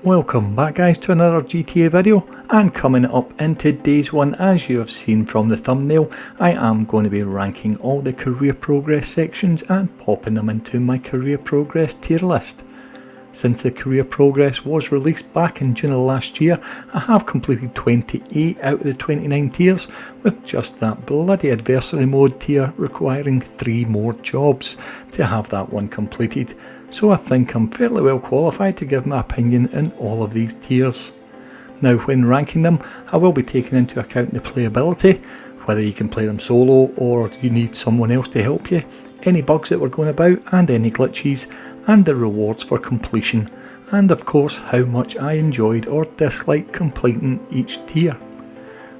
Welcome back guys to another GTA video, and coming up in today's one, as you have seen from the thumbnail, I am going to be ranking all the career progress sections and popping them into my career progress tier list. Since the career progress was released back in June of last year, I have completed 28 out of the 29 tiers, with just that bloody adversary mode tier requiring 3 more jobs to have that one completed. So I think I'm fairly well qualified to give my opinion in all of these tiers. Now when ranking them, I will be taking into account the playability, whether you can play them solo or you need someone else to help you, any bugs that were going about and any glitches, and the rewards for completion, and of course how much I enjoyed or disliked completing each tier.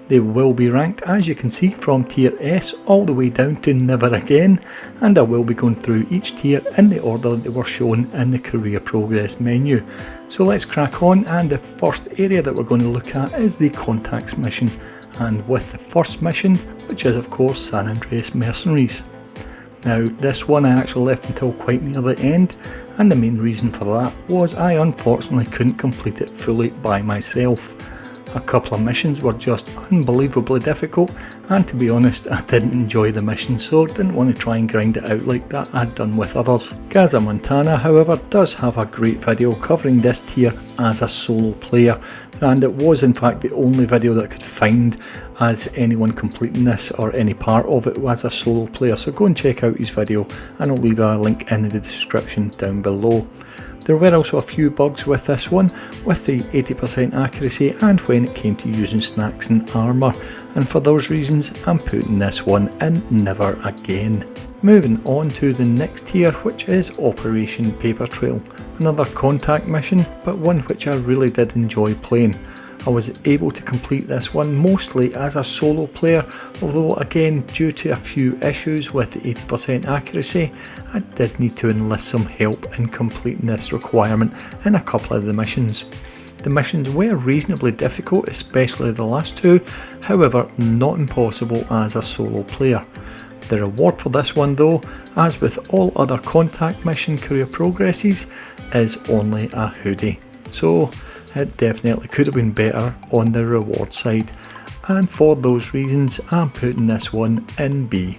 They will be ranked, as you can see, from tier S all the way down to never again, and I will be going through each tier in the order that they were shown in the career progress menu. So let's crack on, and the first area that we're going to look at is the contacts mission, and with the first mission, which is of course San Andreas Mercenaries. Now this one I actually left until quite near the end, and the main reason for that was I unfortunately couldn't complete it fully by myself. A couple of missions were just unbelievably difficult, and to be honest I didn't enjoy the mission, so I didn't want to try and grind it out like that I'd done with others. GazzaMontana however does have a great video covering this tier as a solo player, and it was in fact the only video that I could find as anyone completing this or any part of it was a solo player, so go and check out his video and I'll leave a link in the description down below. There were also a few bugs with this one, with the 80% accuracy and when it came to using snacks and armour, and for those reasons I'm putting this one in never again. Moving on to the next tier, which is Operation Paper Trail, another contact mission, but one which I really did enjoy playing. I was able to complete this one mostly as a solo player, although again due to a few issues with the 80% accuracy, I did need to enlist some help in completing this requirement in a couple of the missions. The missions were reasonably difficult, especially the last two, however not impossible as a solo player. The reward for this one though, as with all other contact mission career progresses, is only a hoodie. So it definitely could have been better on the reward side, and for those reasons I'm putting this one in B.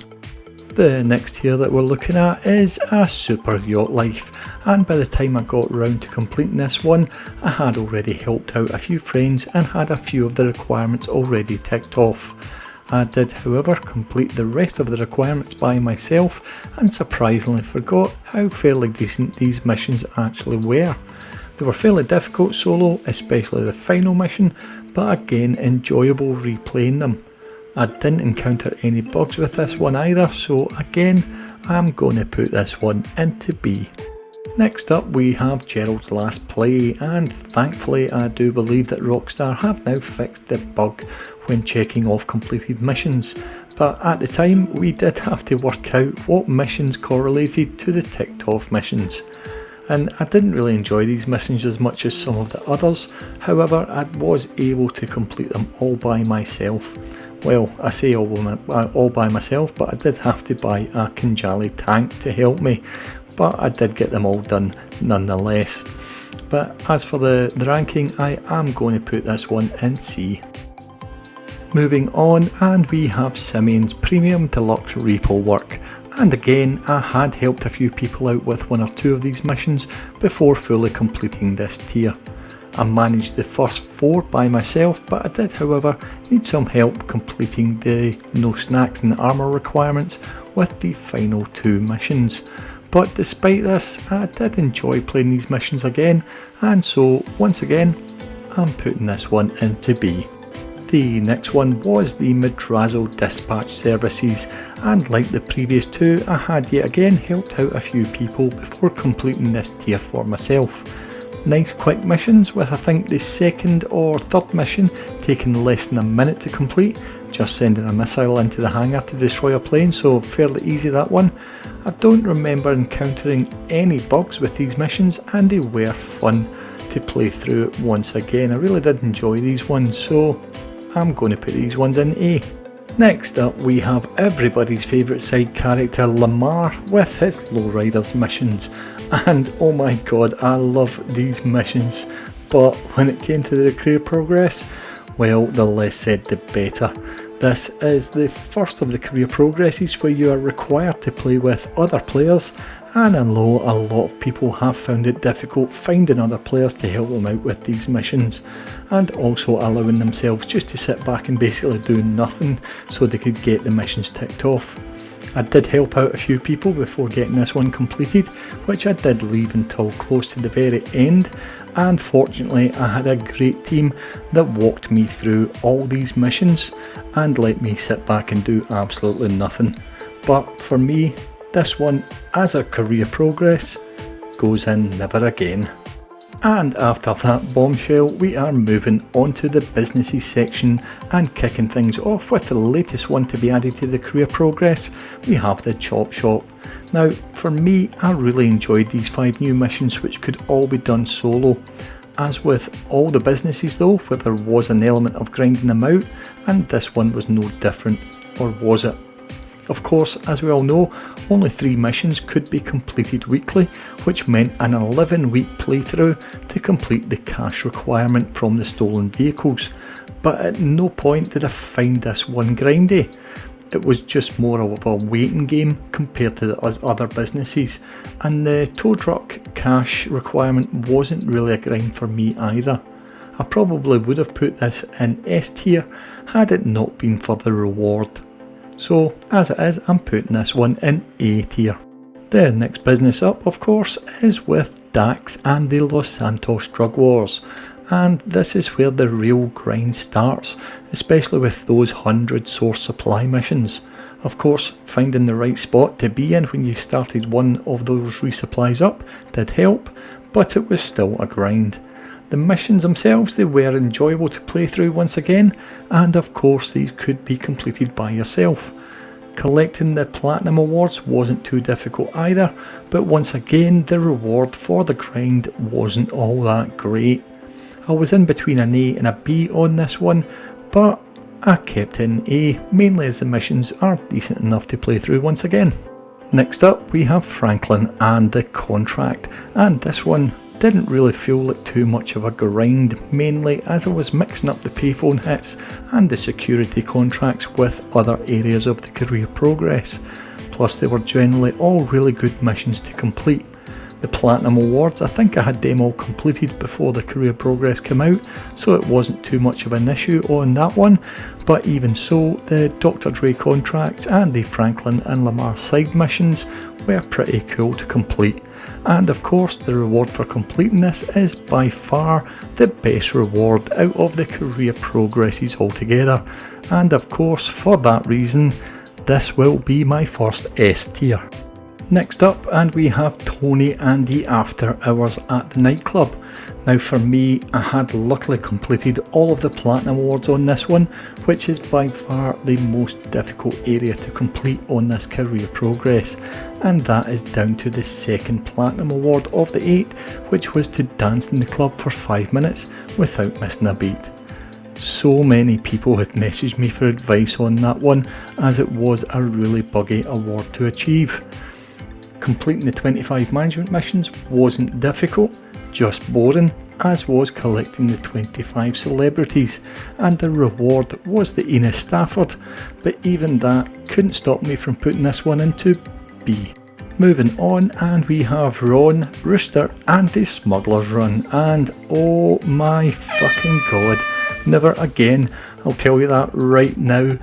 The next tier that we're looking at is a Super Yacht Life, and by the time I got round to completing this one I had already helped out a few friends and had a few of the requirements already ticked off. I did however complete the rest of the requirements by myself and surprisingly forgot how fairly decent these missions actually were. They were fairly difficult solo, especially the final mission, but again enjoyable replaying them. I didn't encounter any bugs with this one either, so again I'm going to put this one into B. Next up we have Gerald's Last Play, and thankfully I do believe that Rockstar have now fixed the bug when checking off completed missions, but at the time we did have to work out what missions correlated to the ticked off missions. And I didn't really enjoy these missions as much as some of the others, however I was able to complete them all by myself. Well, I say all by myself, but I did have to buy a Kinjali tank to help me, but I did get them all done nonetheless. But as for the ranking, I am going to put this one in C. Moving on, and we have Simeon's Premium Deluxe Repo work. And again, I had helped a few people out with one or two of these missions before fully completing this tier. I managed the first 4 by myself, but I did however need some help completing the no snacks and armour requirements with the final 2 missions. But despite this, I did enjoy playing these missions again, and so once again, I'm putting this one into B. The next one was the Madrazo Dispatch Services, and like the previous 2, I had yet again helped out a few people before completing this tier for myself. Nice quick missions, with I think the second or third mission taking less than a minute to complete, just sending a missile into the hangar to destroy a plane, so fairly easy that one. I don't remember encountering any bugs with these missions, and they were fun to play through once again. I really did enjoy these ones, so I'm going to put these ones in A. Next up we have everybody's favourite side character Lamar with his Lowriders missions, and oh my god I love these missions. but when it came to the career progress, well, the less said the better. This is the first of the career progresses where you are required to play with other players, and although a lot of people have found it difficult finding other players to help them out with these missions, and also allowing themselves just to sit back and basically do nothing so they could get the missions ticked off. I did help out a few people before getting this one completed, which I did leave until close to the very end, and fortunately I had a great team that walked me through all these missions and let me sit back and do absolutely nothing. But for me, this one, as a career progress, goes in never again. And after that bombshell, we are moving on to the businesses section and kicking things off with the latest one to be added to the career progress. We have the Chop Shop. Now, for me, I really enjoyed these 5 new missions which could all be done solo. As with all the businesses though, where there was an element of grinding them out, and this one was no different, or was it? Of course, as we all know, only 3 missions could be completed weekly, which meant an 11-week playthrough to complete the cash requirement from the stolen vehicles. But at no point did I find this one grindy. It was just more of a waiting game compared to the other businesses, and the tow truck cash requirement wasn't really a grind for me either. I probably would have put this in S tier had it not been for the reward. So as it is, I'm putting this one in A tier. The next business up, of course, is with Dax and the Los Santos drug wars, and this is where the real grind starts, especially with those 100 source supply missions. Of course, finding the right spot to be in when you started one of those resupplies up did help, but it was still a grind. The missions themselves, they were enjoyable to play through once again, and of course these could be completed by yourself. Collecting the Platinum Awards wasn't too difficult either, but once again the reward for the grind wasn't all that great. I was in between an A and a B on this one, but I kept in A, mainly as the missions are decent enough to play through once again. Next up we have Franklin and the Contract, and this one didn't really feel like too much of a grind, mainly as I was mixing up the payphone hits and the security contracts with other areas of the career progress. Plus they were generally all really good missions to complete. The Platinum Awards, I think I had them all completed before the career progress came out, so it wasn't too much of an issue on that one, but even so, the Dr. Dre contract and the Franklin and Lamar side missions were pretty cool to complete. And of course, the reward for completing this is by far the best reward out of the career progresses altogether, and of course, for that reason, this will be my first S tier. Next up, and we have Tony and the After Hours at the nightclub. Now for me, I had luckily completed all of the Platinum Awards on this one, which is by far the most difficult area to complete on this career progress, and that is down to the second Platinum Award of the 8, which was to dance in the club for 5 minutes without missing a beat. So many people had messaged me for advice on that one, as it was a really buggy award to achieve. Completing the 25 management missions wasn't difficult, just boring, as was collecting the 25 celebrities, and the reward was the Ina Stafford, but even that couldn't stop me from putting this one into B. Moving on, and we have Ron, Rooster and the Smuggler's Run, and oh my fucking god, never again, I'll tell you that right now.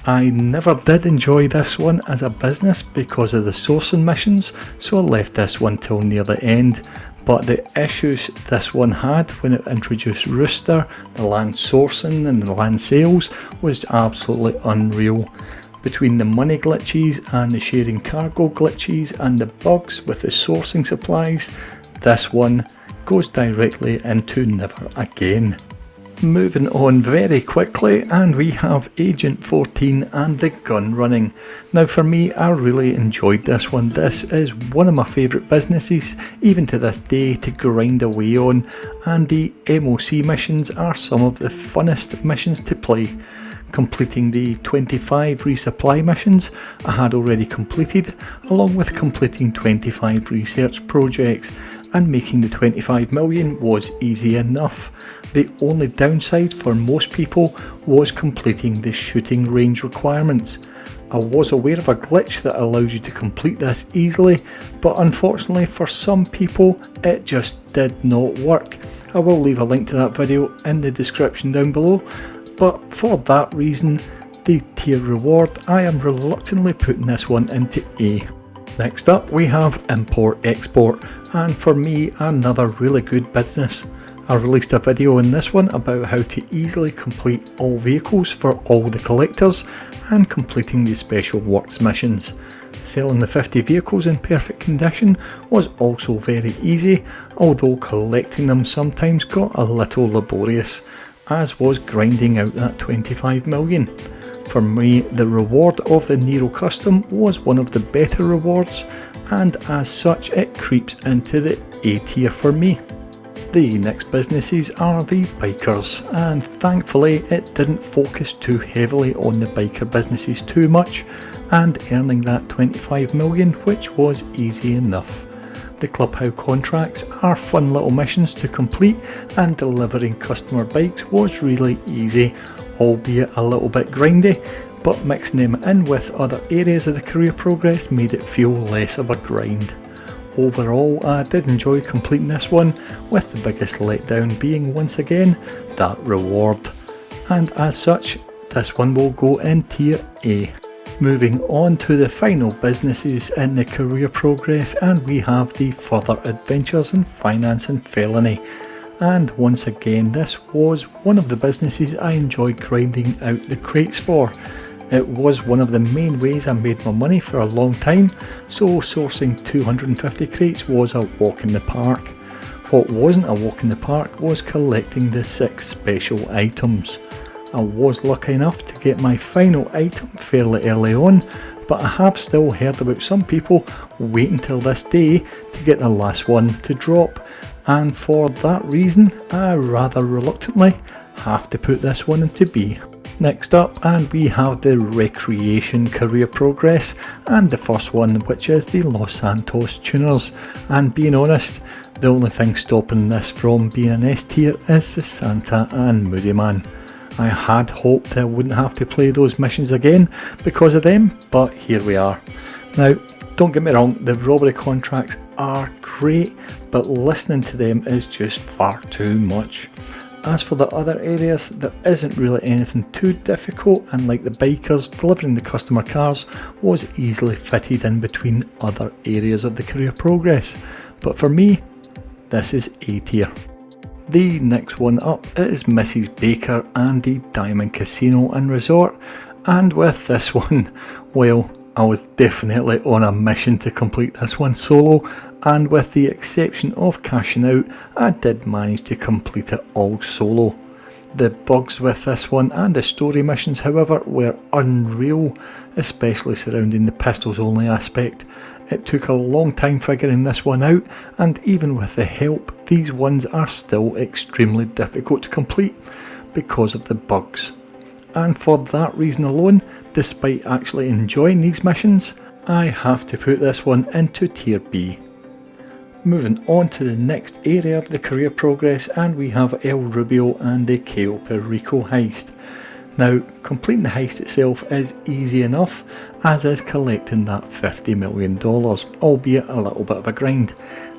I never did enjoy this one as a business because of the sourcing missions, so I left this one till near the end, but the issues this one had when it introduced Rooster, the land sourcing and the land sales was absolutely unreal. Between the money glitches and the sharing cargo glitches and the bugs with the sourcing supplies, this one goes directly into never again. Moving on very quickly, and we have Agent 14 and the gun running. Now for me, I really enjoyed this one. This is one of my favourite businesses, even to this day, to grind away on, and the MOC missions are some of the funnest missions to play. Completing the 25 resupply missions I had already completed, along with completing 25 research projects, and making the 25 million was easy enough. The only downside for most people was completing the shooting range requirements. I was aware of a glitch that allows you to complete this easily, but unfortunately for some people it just did not work. I will leave a link to that video in the description down below, but for that reason, the tier reward, I am reluctantly putting this one into A. Next up we have Import Export, and for me another really good business. I released a video in this one about how to easily complete all vehicles for all the collectors and completing the special works missions. Selling the 50 vehicles in perfect condition was also very easy, although collecting them sometimes got a little laborious, as was grinding out that 25 million. For me, the reward of the Nero Custom was one of the better rewards, and as such it creeps into the A tier for me. The next businesses are the bikers, and thankfully it didn't focus too heavily on the biker businesses too much, and earning that 25 million, which was easy enough. The clubhouse contracts are fun little missions to complete, and delivering customer bikes was really easy, albeit a little bit grindy, but mixing them in with other areas of the career progress made it feel less of a grind. Overall, I did enjoy completing this one, with the biggest letdown being once again that reward, and as such this one will go in tier A. Moving on to the final businesses in the career progress, and we have the further adventures in finance and felony. And once again this was one of the businesses I enjoyed grinding out the crates for. It was one of the main ways I made my money for a long time, so sourcing 250 crates was a walk in the park. What wasn't a walk in the park was collecting the 6 special items. I was lucky enough to get my final item fairly early on, but I have still heard about some people waiting till this day to get the last one to drop, and for that reason I rather reluctantly have to put this one into B. Next up, and we have the recreation career progress, and the first one, which is the Los Santos tuners, and being honest, the only thing stopping this from being an S tier is the Santa and Moody Man. I had hoped I wouldn't have to play those missions again because of them, but here we are. Now, don't get me wrong, the robbery contracts are great, but listening to them is just far too much. As for the other areas, there isn't really anything too difficult, and like the bikers, delivering the customer cars was easily fitted in between other areas of the career progress. But for me, this is A tier. The next one up is Mrs. Baker and the Diamond Casino and Resort, and with this one, well, I was definitely on a mission to complete this one solo, and with the exception of cashing out, I did manage to complete it all solo. The bugs with this one and the story missions, however, were unreal, especially surrounding the pistols only aspect. It took a long time figuring this one out, and even with the help, these ones are still extremely difficult to complete because of the bugs. And for that reason alone, despite actually enjoying these missions, I have to put this one into tier B. Moving on to the next area of the career progress, and we have El Rubio and the Cayo Perico heist. Now, completing the heist itself is easy enough, as is collecting that $50 million, albeit a little bit of a grind.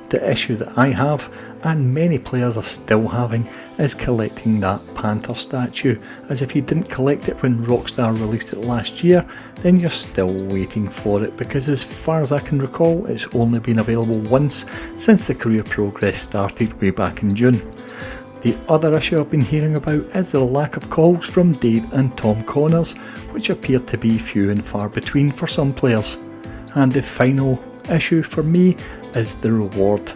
The issue that I have, and many players are still having, is collecting that Panther statue, as if you didn't collect it when Rockstar released it last year, then you're still waiting for it, because as far as I can recall, it's only been available once since the career progress started way back in June. The other issue I've been hearing about is the lack of calls from Dave and Tom Connors, which appear to be few and far between for some players. And the final issue for me is the reward.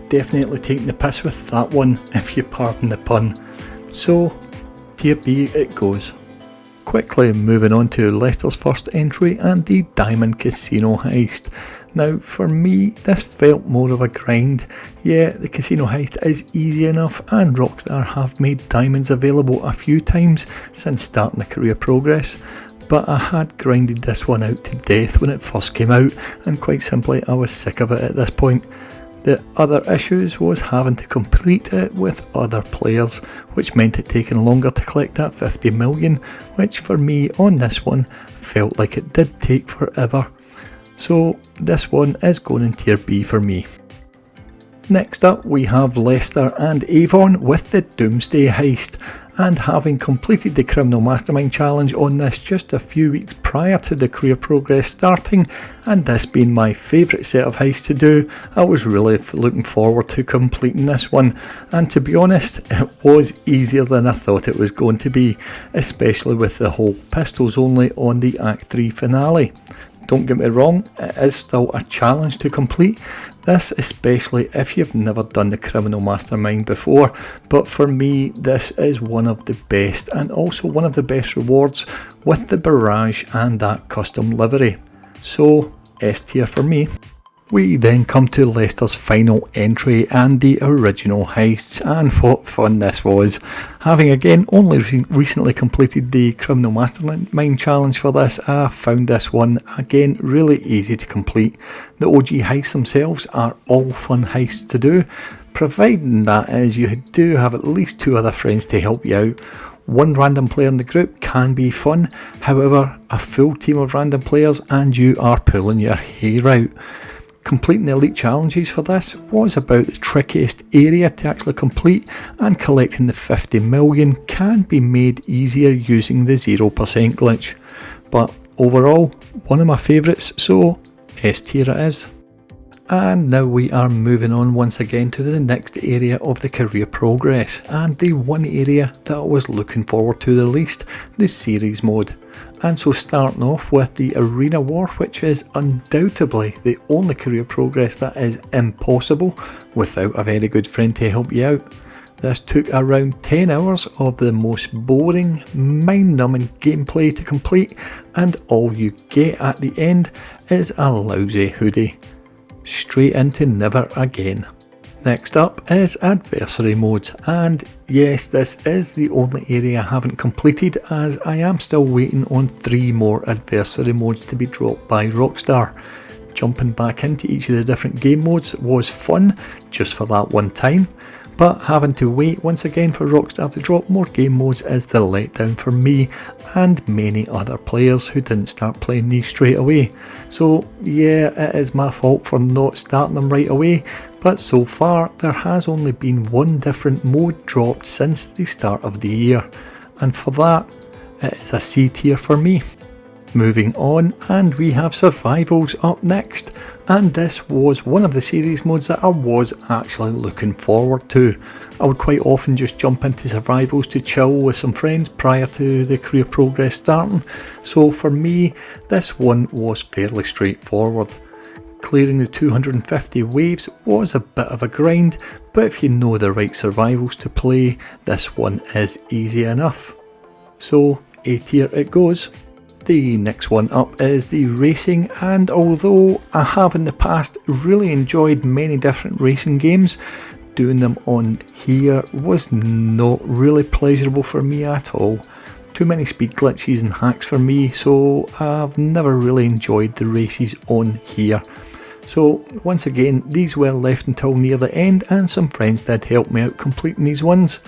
Definitely taking the piss with that one, if you pardon the pun. So, tier B it goes. Quickly moving on to Lester's first entry and the Diamond Casino heist. Now for me, this felt more of a grind. Yeah, the casino heist is easy enough, and Rockstar have made diamonds available a few times since starting the career progress, but I had grinded this one out to death when it first came out, and quite simply I was sick of it at this point. The other issues was having to complete it with other players, which meant it taking longer to collect that 50 million, which for me on this one felt like it did take forever. So this one is going in tier B for me. Next up we have Leicester and Avon with the Doomsday Heist, and having completed the Criminal Mastermind challenge on this just a few weeks prior to the career progress starting, and this being my favourite set of heists to do, I was really looking forward to completing this one, and to be honest it was easier than I thought it was going to be, especially with the whole pistols only on the Act 3 finale. Don't get me wrong, it is still a challenge to complete this, especially if you've never done the Criminal Mastermind before, but for me this is one of the best, and also one of the best rewards with the barrage and that custom livery. So S tier for me. We then come to Leicester's final entry and the original heists, and what fun this was. Having again only recently completed the Criminal Mastermind challenge for this, I found this one again really easy to complete. The OG heists themselves are all fun heists to do, providing that is you do have at least 2 other friends to help you out. One random player in the group can be fun, however a full team of random players and you are pulling your hair out. Completing the elite challenges for this was about the trickiest area to actually complete, and collecting the 50 million can be made easier using the 0% glitch. But overall, one of my favourites, so S tier it is. And now we are moving on once again to the next area of the career progress, and the one area that I was looking forward to the least, the series mode. And so starting off with the Arena War, which is undoubtedly the only career progress that is impossible without a very good friend to help you out. This took around 10 hours of the most boring, mind-numbing gameplay to complete, and all you get at the end is a lousy hoodie. Straight into never again. Next up is adversary modes, and yes, this is the only area I haven't completed, as I am still waiting on 3 more adversary modes to be dropped by Rockstar. Jumping back into each of the different game modes was fun, just for that one time, but having to wait once again for Rockstar to drop more game modes is the letdown for me and many other players who didn't start playing these straight away. So yeah, it is my fault for not starting them right away, but so far there has only been 1 different mode dropped since the start of the year, and for that it is a C tier for me. Moving on, and we have survivals up next, and this was one of the series modes that I was actually looking forward to. I would quite often just jump into survivals to chill with some friends prior to the career progress starting, so for me this one was fairly straightforward. Clearing the 250 waves was a bit of a grind, but if you know the right survivals to play, this one is easy enough. So A tier it goes. The next one up is the racing, and although I have in the past really enjoyed many different racing games, doing them on here was not really pleasurable for me at all. Too many speed glitches and hacks for me, so I've never really enjoyed the races on here. So once again, these were left until near the end, and some friends did help me out completing these ones,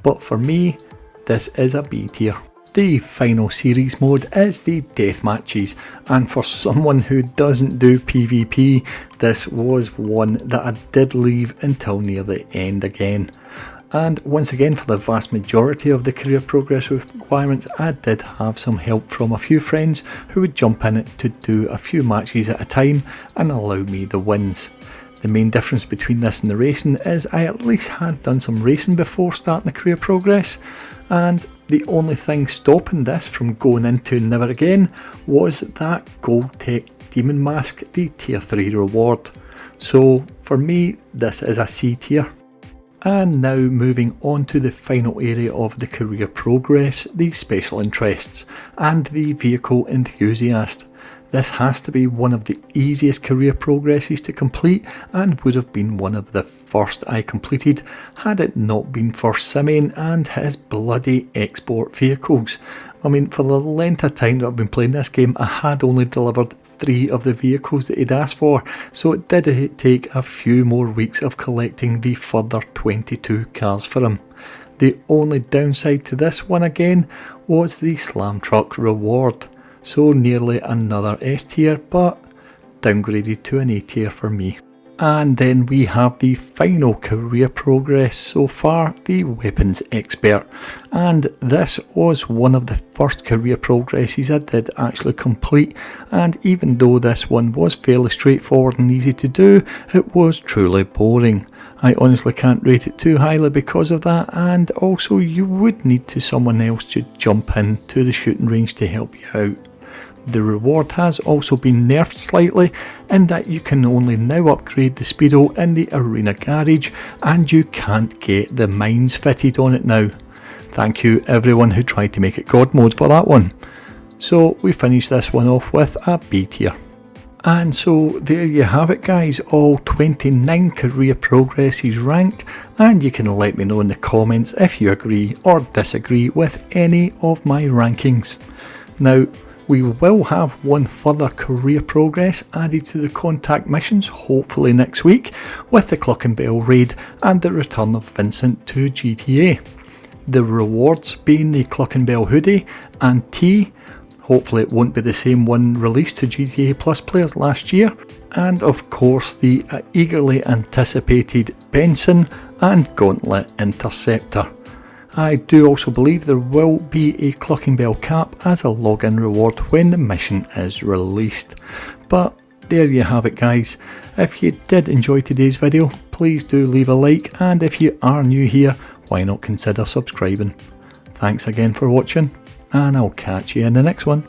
but for me this is a B tier. The final series mode is the death matches, and for someone who doesn't do PvP, this was one that I did leave until near the end again. And once again, for the vast majority of the career progress requirements, I did have some help from a few friends who would jump in it to do a few matches at a time and allow me the wins. The main difference between this and the racing is I at least had done some racing before starting the career progress, and the only thing stopping this from going into never again was that gold tech demon mask, the tier 3 reward. So for me this is a C tier. And now moving on to the final area of the career progress, the special interests and the vehicle enthusiast. This has to be one of the easiest career progresses to complete, and would have been one of the first I completed had it not been for Simeon and his bloody export vehicles. I mean, for the length of time that I've been playing this game, I had only delivered 3 of the vehicles that he'd asked for, so it did take a few more weeks of collecting the further 22 cars for him. The only downside to this one again was the Slam Truck reward, so nearly another S tier, but downgraded to an A tier for me. And then we have the final career progress so far, the Weapons Expert, and this was one of the first career progresses I did actually complete, and even though this one was fairly straightforward and easy to do, it was truly boring. I honestly can't rate it too highly because of that, and also you would need someone else to jump in to the shooting range to help you out. The reward has also been nerfed slightly in that you can only now upgrade the Speedo in the arena garage and you can't get the mines fitted on it now. Thank you everyone who tried to make it God mode for that one. So we finished this one off with a B tier. And so there you have it guys, all 29 career progresses ranked, and you can let me know in the comments if you agree or disagree with any of my rankings. Now, we will have one further career progress added to the contact missions, hopefully next week, with the Cluckin Bell raid and the return of Vincent to GTA. The rewards being the Cluckin Bell hoodie and tee, hopefully it won't be the same one released to GTA Plus players last year, and of course the eagerly anticipated Benson and Gauntlet Interceptor. I do also believe there will be a Cluckin Bell cap as a login reward when the mission is released. But there you have it guys. If you did enjoy today's video, please do leave a like, and if you are new here, why not consider subscribing. Thanks again for watching, and I'll catch you in the next one.